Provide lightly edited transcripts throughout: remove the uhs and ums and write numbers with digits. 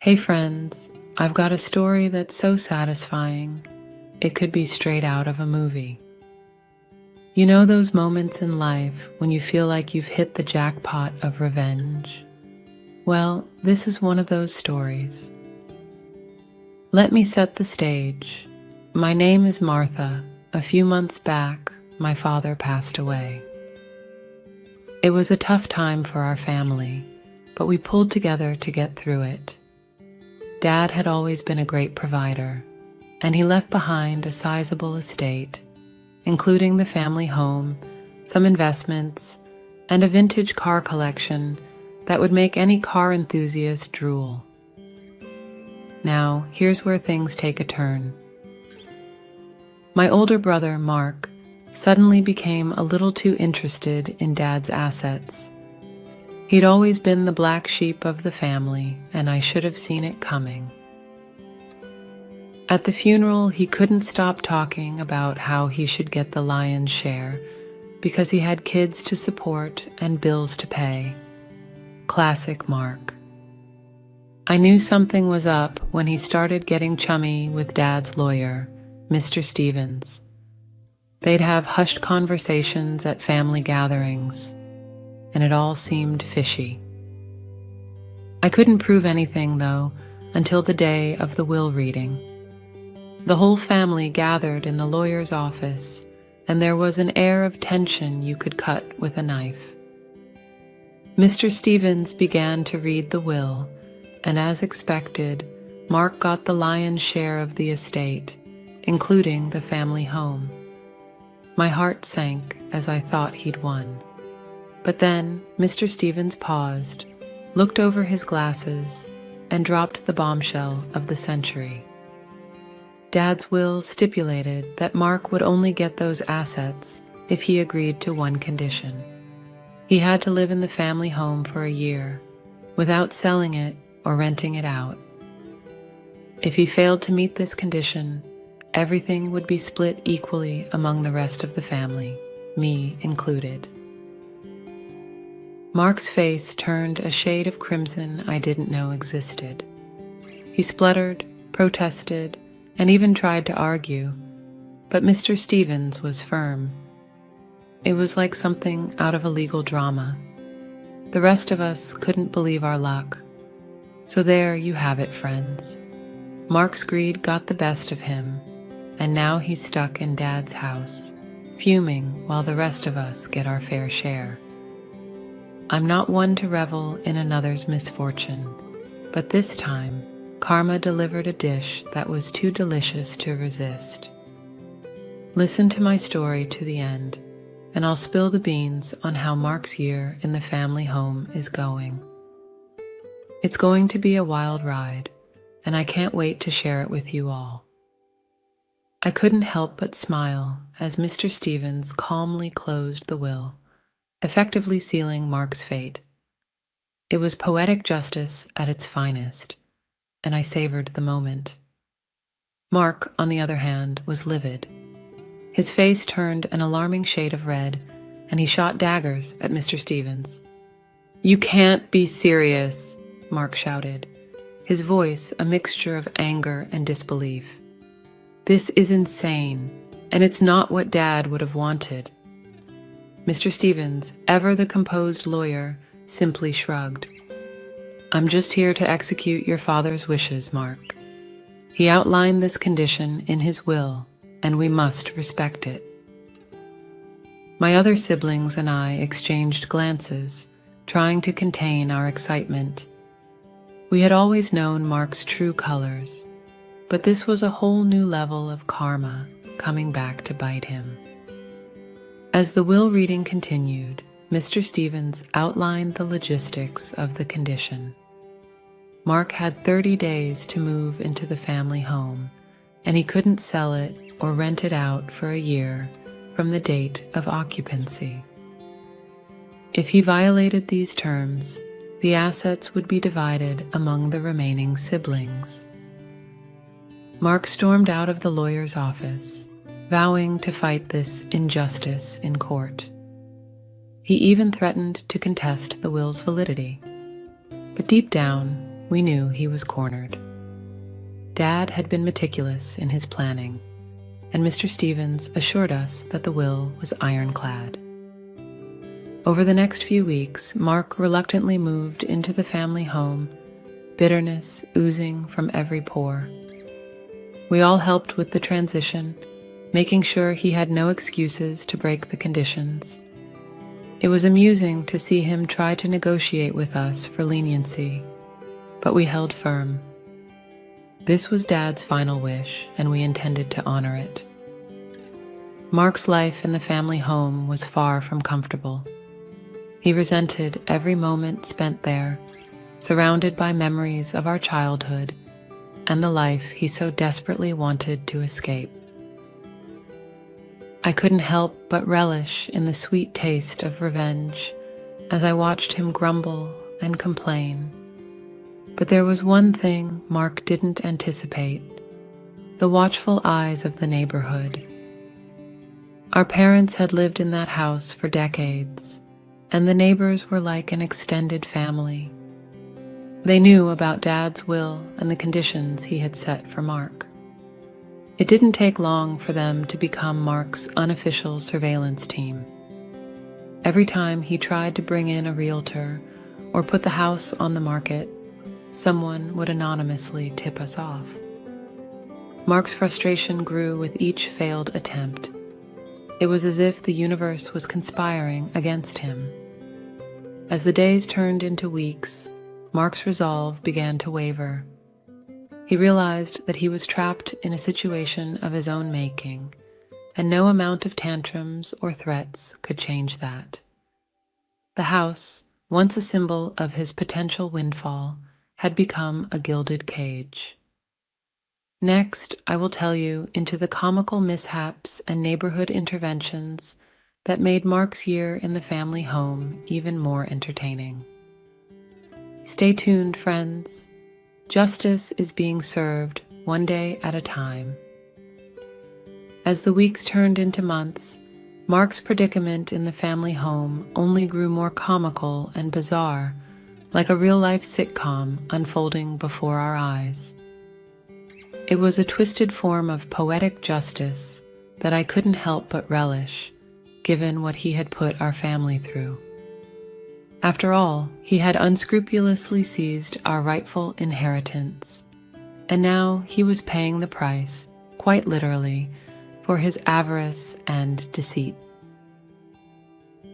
Hey friends, I've got a story that's so satisfying, it could be straight out of a movie. You know those moments in life when you feel like you've hit the jackpot of revenge? Well, this is one of those stories. Let me set the stage. My name is Martha. A few months back, my father passed away. It was a tough time for our family, but we pulled together to get through it. Dad had always been a great provider, and he left behind a sizable estate, including the family home, some investments, and a vintage car collection that would make any car enthusiast drool. Now, here's where things take a turn. My older brother, Mark, suddenly became a little too interested in Dad's assets. He'd always been the black sheep of the family, and I should have seen it coming. At the funeral, he couldn't stop talking about how he should get the lion's share because he had kids to support and bills to pay. Classic Mark. I knew something was up when he started getting chummy with Dad's lawyer, Mr. Stevens. They'd have hushed conversations at family gatherings, and it all seemed fishy. I couldn't prove anything, though, until the day of the will reading. The whole family gathered in the lawyer's office, and there was an air of tension you could cut with a knife. Mr. Stevens began to read the will, and as expected, Mark got the lion's share of the estate, including the family home. My heart sank as I thought he'd won. But then Mr. Stevens paused, looked over his glasses, and dropped the bombshell of the century. Dad's will stipulated that Mark would only get those assets if he agreed to one condition. He had to live in the family home for a year, without selling it or renting it out. If he failed to meet this condition, everything would be split equally among the rest of the family, me included. Mark's face turned a shade of crimson I didn't know existed. He spluttered, protested, and even tried to argue, but Mr. Stevens was firm. It was like something out of a legal drama. The rest of us couldn't believe our luck. So there you have it, friends. Mark's greed got the best of him, and now he's stuck in Dad's house, fuming while the rest of us get our fair share. I'm not one to revel in another's misfortune, but this time, karma delivered a dish that was too delicious to resist. Listen to my story to the end, and I'll spill the beans on how Mark's year in the family home is going. It's going to be a wild ride, and I can't wait to share it with you all. I couldn't help but smile as Mr. Stevens calmly closed the will, effectively sealing Mark's fate. It was poetic justice at its finest, and I savored the moment. Mark, on the other hand, was livid. His face turned an alarming shade of red, and he shot daggers at Mr. Stevens. "You can't be serious," Mark shouted, his voice a mixture of anger and disbelief. "This is insane, and it's not what Dad would have wanted." Mr. Stevens, ever the composed lawyer, simply shrugged. "I'm just here to execute your father's wishes, Mark. He outlined this condition in his will, and we must respect it." My other siblings and I exchanged glances, trying to contain our excitement. We had always known Mark's true colors, but this was a whole new level of karma coming back to bite him. As the will reading continued, Mr. Stevens outlined the logistics of the condition. Mark had 30 days to move into the family home, and he couldn't sell it or rent it out for a year from the date of occupancy. If he violated these terms, the assets would be divided among the remaining siblings. Mark stormed out of the lawyer's office, vowing to fight this injustice in court. He even threatened to contest the will's validity. But deep down, we knew he was cornered. Dad had been meticulous in his planning, and Mr. Stevens assured us that the will was ironclad. Over the next few weeks, Mark reluctantly moved into the family home, bitterness oozing from every pore. We all helped with the transition, making sure he had no excuses to break the conditions. It was amusing to see him try to negotiate with us for leniency, but we held firm. This was Dad's final wish, and we intended to honor it. Mark's life in the family home was far from comfortable. He resented every moment spent there, surrounded by memories of our childhood and the life he so desperately wanted to escape. I couldn't help but relish in the sweet taste of revenge as I watched him grumble and complain. But there was one thing Mark didn't anticipate: the watchful eyes of the neighborhood. Our parents had lived in that house for decades, and the neighbors were like an extended family. They knew about Dad's will and the conditions he had set for Mark. It didn't take long for them to become Mark's unofficial surveillance team. Every time he tried to bring in a realtor or put the house on the market, someone would anonymously tip us off. Mark's frustration grew with each failed attempt. It was as if the universe was conspiring against him. As the days turned into weeks, Mark's resolve began to waver. He realized that he was trapped in a situation of his own making, and no amount of tantrums or threats could change that. The house, once a symbol of his potential windfall, had become a gilded cage. Next, I will tell you into the comical mishaps and neighborhood interventions that made Mark's year in the family home even more entertaining. Stay tuned, friends. Justice is being served one day at a time. As the weeks turned into months, Mark's predicament in the family home only grew more comical and bizarre, like a real-life sitcom unfolding before our eyes. It was a twisted form of poetic justice that I couldn't help but relish, given what he had put our family through. After all, he had unscrupulously seized our rightful inheritance, and now he was paying the price, quite literally, for his avarice and deceit.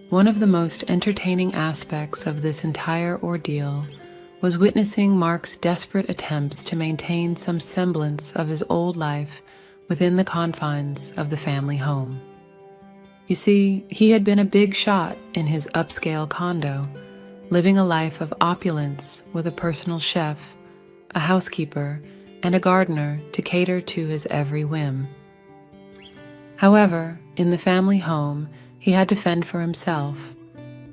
One of the most entertaining aspects of this entire ordeal was witnessing Mark's desperate attempts to maintain some semblance of his old life within the confines of the family home. You see, he had been a big shot in his upscale condo, living a life of opulence with a personal chef, a housekeeper, and a gardener to cater to his every whim. However, in the family home, he had to fend for himself,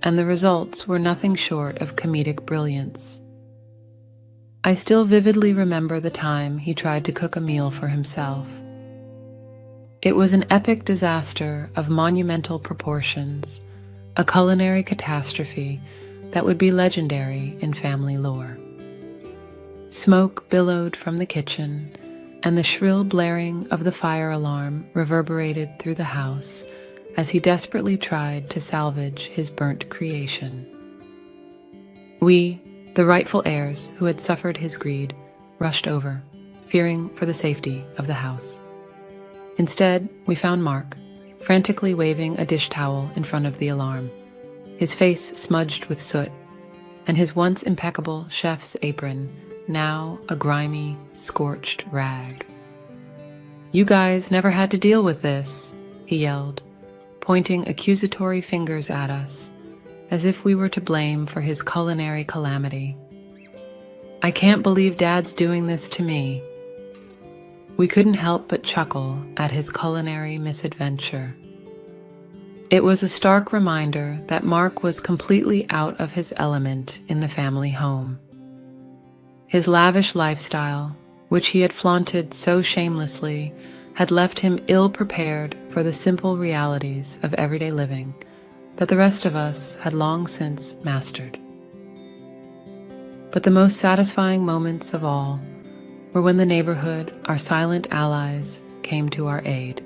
and the results were nothing short of comedic brilliance. I still vividly remember the time he tried to cook a meal for himself. It was an epic disaster of monumental proportions, a culinary catastrophe that would be legendary in family lore. Smoke billowed from the kitchen, and the shrill blaring of the fire alarm reverberated through the house as he desperately tried to salvage his burnt creation. We, the rightful heirs who had suffered his greed, rushed over, fearing for the safety of the house. Instead, we found Mark, frantically waving a dish towel in front of the alarm, his face smudged with soot, and his once impeccable chef's apron now a grimy, scorched rag. "You guys never had to deal with this," he yelled, pointing accusatory fingers at us, as if we were to blame for his culinary calamity. "I can't believe Dad's doing this to me." We couldn't help but chuckle at his culinary misadventure. It was a stark reminder that Mark was completely out of his element in the family home. His lavish lifestyle, which he had flaunted so shamelessly, had left him ill-prepared for the simple realities of everyday living that the rest of us had long since mastered. But the most satisfying moments of all were when the neighborhood, our silent allies, came to our aid.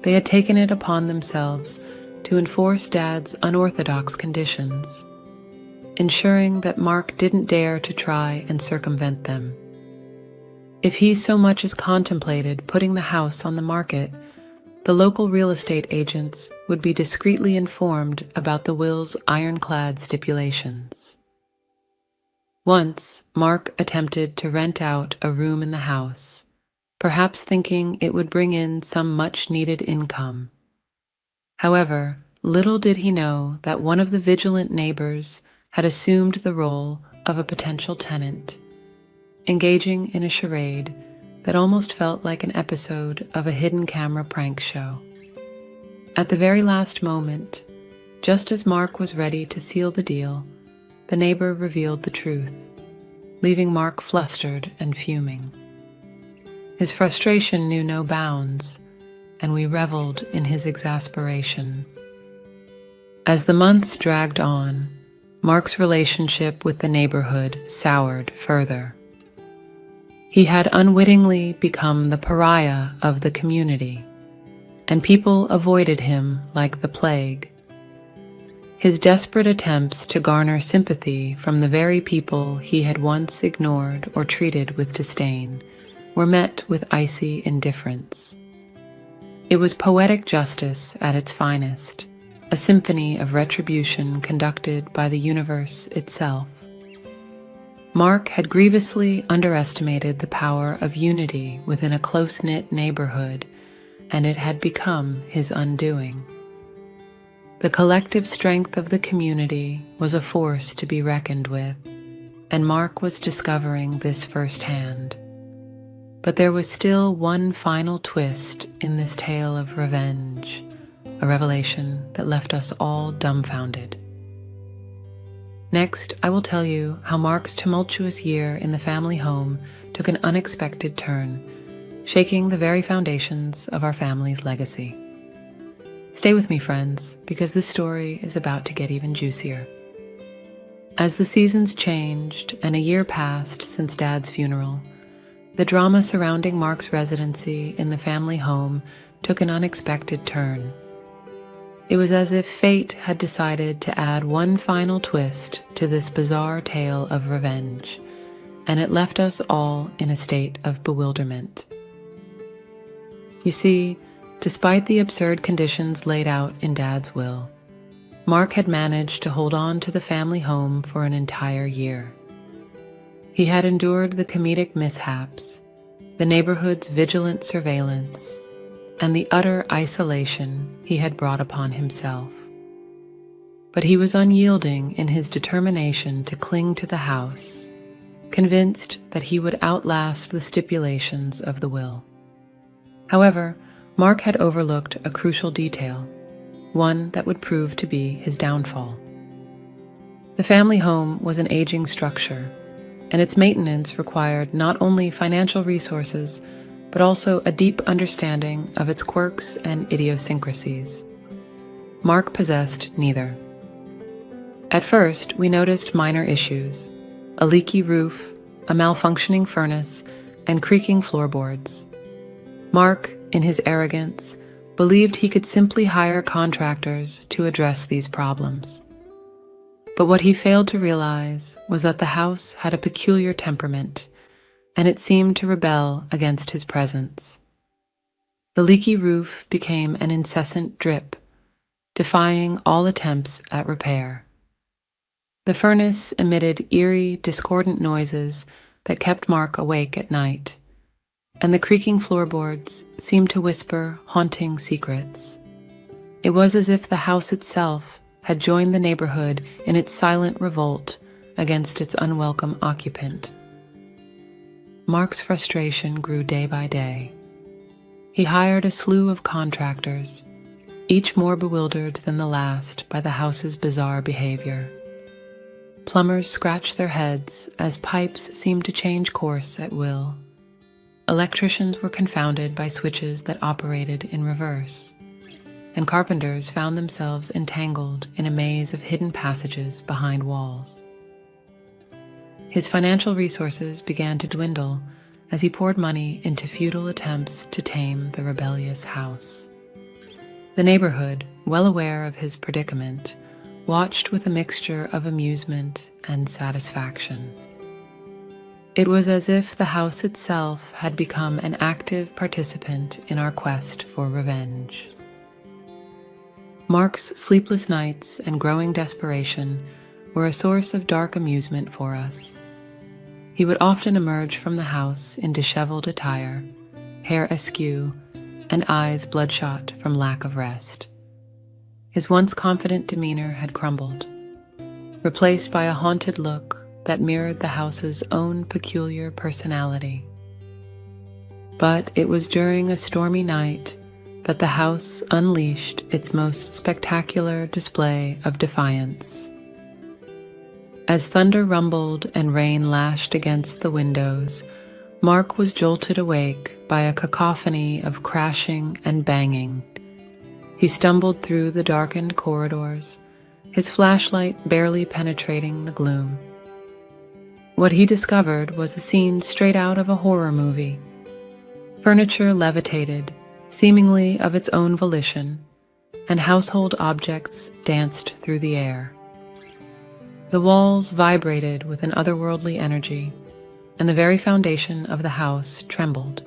They had taken it upon themselves to enforce Dad's unorthodox conditions, ensuring that Mark didn't dare to try and circumvent them. If he so much as contemplated putting the house on the market, the local real estate agents would be discreetly informed about the will's ironclad stipulations. Once, Mark attempted to rent out a room in the house, perhaps thinking it would bring in some much-needed income. However, little did he know that one of the vigilant neighbors had assumed the role of a potential tenant, engaging in a charade that almost felt like an episode of a hidden camera prank show. At the very last moment, just as Mark was ready to seal the deal, the neighbor revealed the truth, leaving Mark flustered and fuming. His frustration knew no bounds, and we reveled in his exasperation. As the months dragged on, Mark's relationship with the neighborhood soured further. He had unwittingly become the pariah of the community, and people avoided him like the plague. His desperate attempts to garner sympathy from the very people he had once ignored or treated with disdain were met with icy indifference. It was poetic justice at its finest, a symphony of retribution conducted by the universe itself. Mark had grievously underestimated the power of unity within a close-knit neighborhood, and it had become his undoing. The collective strength of the community was a force to be reckoned with, and Mark was discovering this firsthand. But there was still one final twist in this tale of revenge, a revelation that left us all dumbfounded. Next, I will tell you how Mark's tumultuous year in the family home took an unexpected turn, shaking the very foundations of our family's legacy. Stay with me, friends, because this story is about to get even juicier. As the seasons changed and a year passed since Dad's funeral, the drama surrounding Mark's residency in the family home took an unexpected turn. It was as if fate had decided to add one final twist to this bizarre tale of revenge, and it left us all in a state of bewilderment. You see, despite the absurd conditions laid out in Dad's will, Mark had managed to hold on to the family home for an entire year. He had endured the comedic mishaps, the neighborhood's vigilant surveillance, and the utter isolation he had brought upon himself. But he was unyielding in his determination to cling to the house, convinced that he would outlast the stipulations of the will. However, Mark had overlooked a crucial detail, one that would prove to be his downfall. The family home was an aging structure, and its maintenance required not only financial resources, but also a deep understanding of its quirks and idiosyncrasies. Mark possessed neither. At first, we noticed minor issues: a leaky roof, a malfunctioning furnace, and creaking floorboards. Mark, in his arrogance, believed he could simply hire contractors to address these problems. But what he failed to realize was that the house had a peculiar temperament, and it seemed to rebel against his presence. The leaky roof became an incessant drip, defying all attempts at repair. The furnace emitted eerie, discordant noises that kept Mark awake at night, and the creaking floorboards seemed to whisper haunting secrets. It was as if the house itself had joined the neighborhood in its silent revolt against its unwelcome occupant. Mark's frustration grew day by day. He hired a slew of contractors, each more bewildered than the last by the house's bizarre behavior. Plumbers scratched their heads as pipes seemed to change course at will. Electricians were confounded by switches that operated in reverse, and carpenters found themselves entangled in a maze of hidden passages behind walls. his financial resources began to dwindle as he poured money into futile attempts to tame the rebellious house. The neighborhood, well aware of his predicament, watched with a mixture of amusement and satisfaction. It was as if the house itself had become an active participant in our quest for revenge. Mark's sleepless nights and growing desperation were a source of dark amusement for us. He would often emerge from the house in disheveled attire, hair askew, and eyes bloodshot from lack of rest. His once confident demeanor had crumbled, replaced by a haunted look that mirrored the house's own peculiar personality. But it was during a stormy night that the house unleashed its most spectacular display of defiance. As thunder rumbled and rain lashed against the windows, Mark was jolted awake by a cacophony of crashing and banging. He stumbled through the darkened corridors, his flashlight barely penetrating the gloom. What he discovered was a scene straight out of a horror movie. Furniture levitated, seemingly of its own volition, and household objects danced through the air. The walls vibrated with an otherworldly energy, and the very foundation of the house trembled.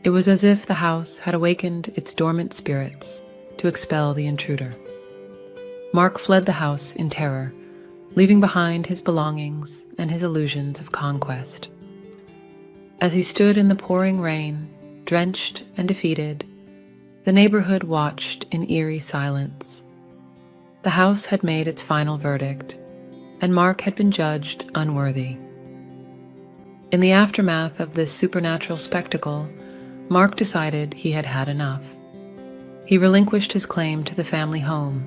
It was as if the house had awakened its dormant spirits to expel the intruder. Mark fled the house in terror, leaving behind his belongings and his illusions of conquest. As he stood in the pouring rain, drenched and defeated, the neighborhood watched in eerie silence. The house had made its final verdict, and Mark had been judged unworthy. In the aftermath of this supernatural spectacle, Mark decided he had had enough. He relinquished his claim to the family home,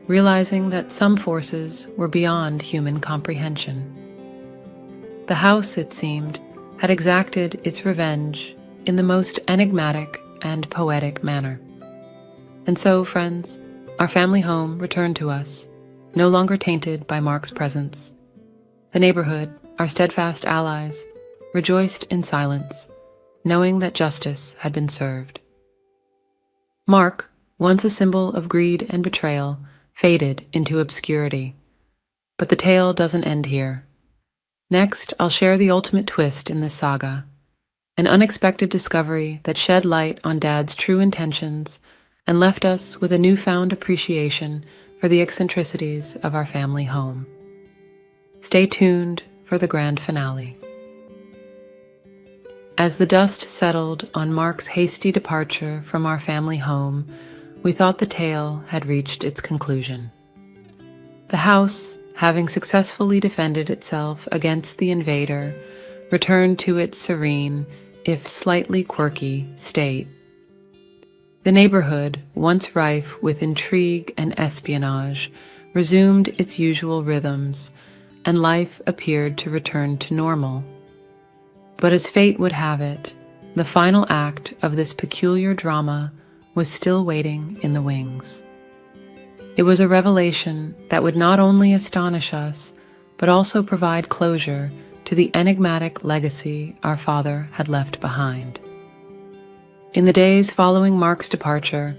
realizing that some forces were beyond human comprehension. The house, it seemed, had exacted its revenge in the most enigmatic and poetic manner. And so, friends, our family home returned to us, no longer tainted by Mark's presence. The neighborhood, our steadfast allies, rejoiced in silence, knowing that justice had been served. Mark, once a symbol of greed and betrayal, faded into obscurity. But the tale doesn't end here. Next, I'll share the ultimate twist in this saga, an unexpected discovery that shed light on Dad's true intentions and left us with a newfound appreciation for the eccentricities of our family home. Stay tuned for the grand finale. As the dust settled on Mark's hasty departure from our family home, we thought the tale had reached its conclusion. The house, having successfully defended itself against the invader, returned to its serene, if slightly quirky, state. The neighborhood, once rife with intrigue and espionage, resumed its usual rhythms, and life appeared to return to normal. But as fate would have it, the final act of this peculiar drama was still waiting in the wings. It was a revelation that would not only astonish us, but also provide closure to the enigmatic legacy our father had left behind. In the days following Mark's departure,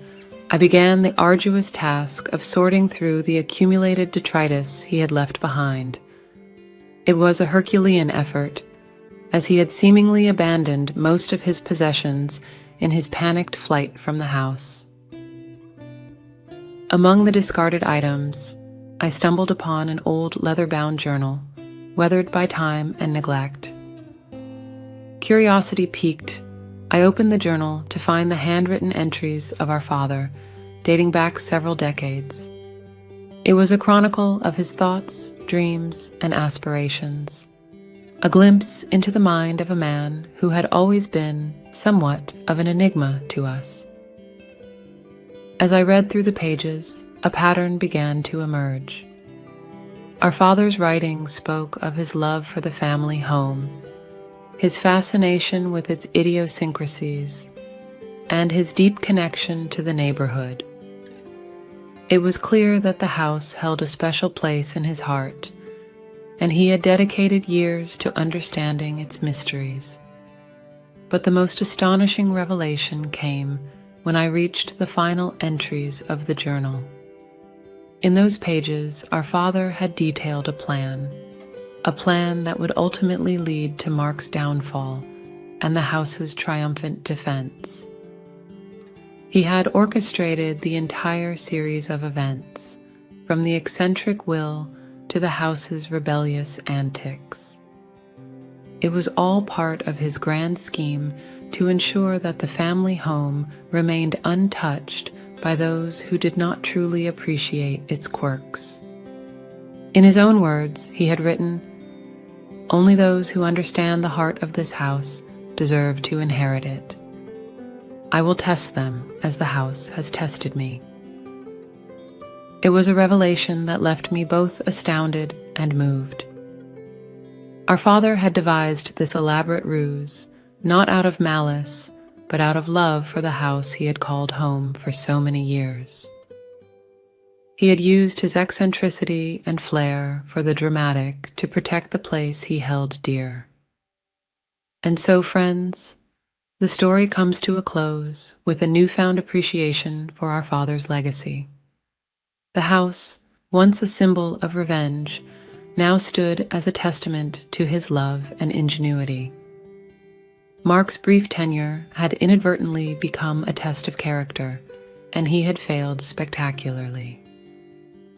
I began the arduous task of sorting through the accumulated detritus he had left behind. It was a Herculean effort, as he had seemingly abandoned most of his possessions in his panicked flight from the house. Among the discarded items, I stumbled upon an old leather-bound journal, weathered by time and neglect. Curiosity piqued, I opened the journal to find the handwritten entries of our father, dating back several decades. It was a chronicle of his thoughts, dreams, and aspirations, a glimpse into the mind of a man who had always been somewhat of an enigma to us. As I read through the pages, a pattern began to emerge. Our father's writing spoke of his love for the family home, his fascination with its idiosyncrasies, and his deep connection to the neighborhood. It was clear that the house held a special place in his heart, and he had dedicated years to understanding its mysteries. But the most astonishing revelation came when I reached the final entries of the journal. In those pages, our father had detailed a plan that would ultimately lead to Mark's downfall and the house's triumphant defense. He had orchestrated the entire series of events, from the eccentric will to the house's rebellious antics. It was all part of his grand scheme to ensure that the family home remained untouched by those who did not truly appreciate its quirks. In his own words, he had written, "Only those who understand the heart of this house deserve to inherit it. I will test them as the house has tested me." It was a revelation that left me both astounded and moved. Our father had devised this elaborate ruse, not out of malice, but out of love for the house he had called home for so many years. He had used his eccentricity and flair for the dramatic to protect the place he held dear. And so, friends, the story comes to a close with a newfound appreciation for our father's legacy. The house, once a symbol of revenge, now stood as a testament to his love and ingenuity. Mark's brief tenure had inadvertently become a test of character, and he had failed spectacularly.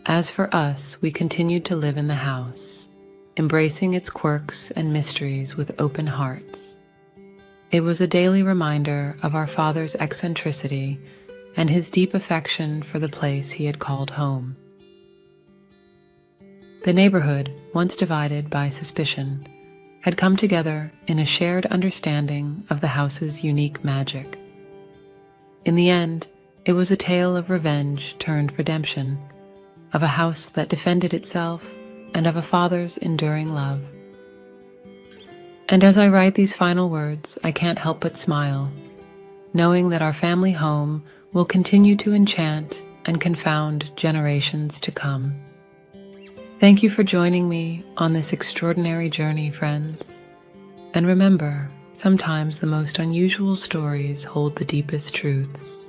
As for us, we continued to live in the house, embracing its quirks and mysteries with open hearts. It was a daily reminder of our father's eccentricity and his deep affection for the place he had called home. The neighborhood, once divided by suspicion, had come together in a shared understanding of the house's unique magic. In the end, it was a tale of revenge turned redemption, of a house that defended itself, and of a father's enduring love. And as I write these final words, I can't help but smile, knowing that our family home will continue to enchant and confound generations to come. Thank you for joining me on this extraordinary journey, friends. And remember, sometimes the most unusual stories hold the deepest truths.